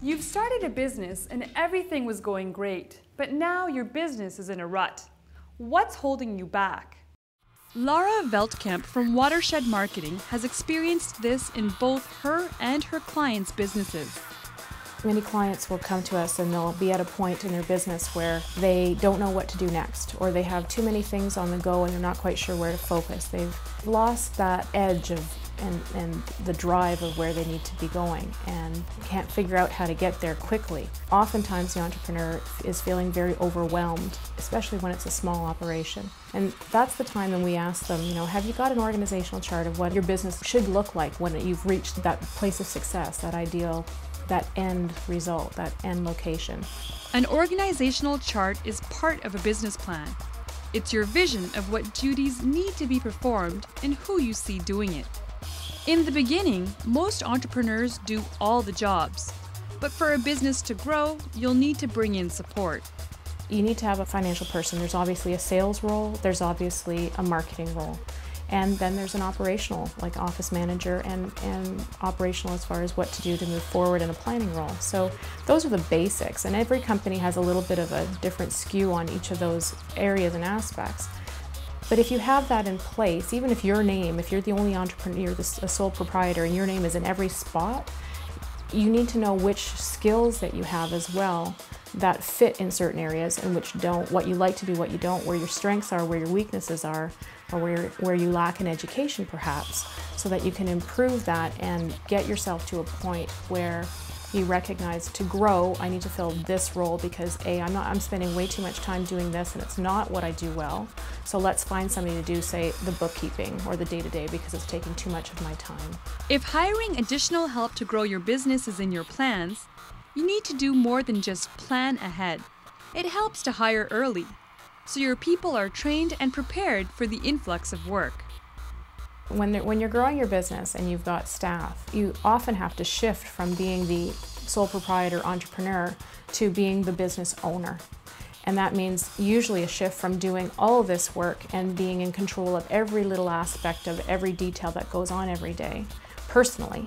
You've started a business and everything was going great, but now your business is in a rut. What's holding you back? Laura Veldkamp from Watershed Marketing has experienced this in both her and her clients' businesses. Many clients will come to us and they'll be at a point in their business where they don't know what to do next, or they have too many things on the go and they're not quite sure where to focus. They've lost that edge and the drive of where they need to be going and can't figure out how to get there quickly. Oftentimes the entrepreneur is feeling very overwhelmed, especially when it's a small operation. And that's the time when we ask them, have you got an organizational chart of what your business should look like when you've reached that place of success, that ideal, that end result, that end location? An organizational chart is part of a business plan. It's your vision of what duties need to be performed and who you see doing it. In the beginning, most entrepreneurs do all the jobs. But for a business to grow, you'll need to bring in support. You need to have a financial person. There's obviously a sales role, there's obviously a marketing role. And then there's an operational, like office manager, and operational as far as what to do to move forward in a planning role. So those are the basics, and every company has a little bit of a different skew on each of those areas and aspects. But if you have that in place, even if you're the only entrepreneur, you're a sole proprietor, and your name is in every spot, you need to know which skills that you have as well that fit in certain areas and which don't, what you like to do, what you don't, where your strengths are, where your weaknesses are, or where you lack in education perhaps, so that you can improve that and get yourself to a point where you recognize, to grow, I need to fill this role because I'm spending way too much time doing this and it's not what I do well. So let's find somebody to do, say, the bookkeeping or the day-to-day because it's taking too much of my time. If hiring additional help to grow your business is in your plans, you need to do more than just plan ahead. It helps to hire early, so your people are trained and prepared for the influx of work. When you're growing your business and you've got staff, you often have to shift from being the sole proprietor entrepreneur to being the business owner. And that means usually a shift from doing all of this work and being in control of every little aspect of every detail that goes on every day, personally,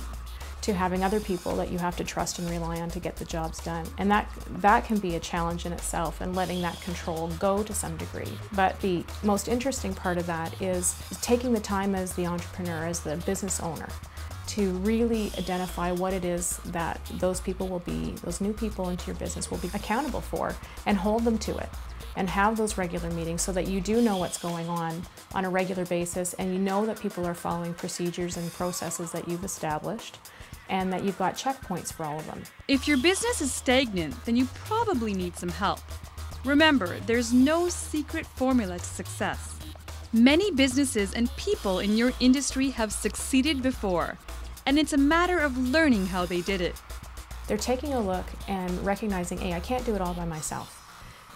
to having other people that you have to trust and rely on to get the jobs done. And that can be a challenge in itself, and letting that control go to some degree. But the most interesting part of that is taking the time as the entrepreneur, as the business owner, to really identify what it is that those new people into your business will be accountable for, and hold them to it. And have those regular meetings so that you do know what's going on a regular basis, and you know that people are following procedures and processes that you've established, and that you've got checkpoints for all of them. If your business is stagnant, then you probably need some help. Remember, there's no secret formula to success. Many businesses and people in your industry have succeeded before, and it's a matter of learning how they did it. They're taking a look and recognizing, A, I can't do it all by myself.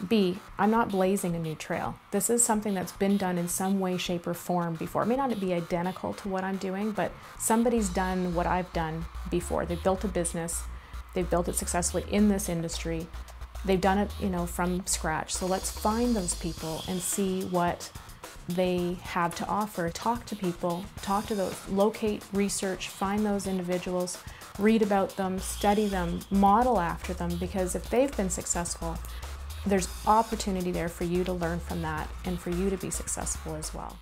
B, I'm not blazing a new trail. This is something that's been done in some way, shape, or form before. It may not be identical to what I'm doing, but somebody's done what I've done before. They've built a business, they've built it successfully in this industry. They've done it, from scratch. So let's find those people and see what they have to offer. Talk to people, locate, research, find those individuals, read about them, study them, model after them, because if they've been successful, there's opportunity there for you to learn from that and for you to be successful as well.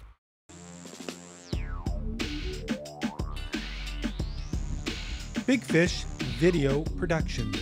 Big Fish Video Productions.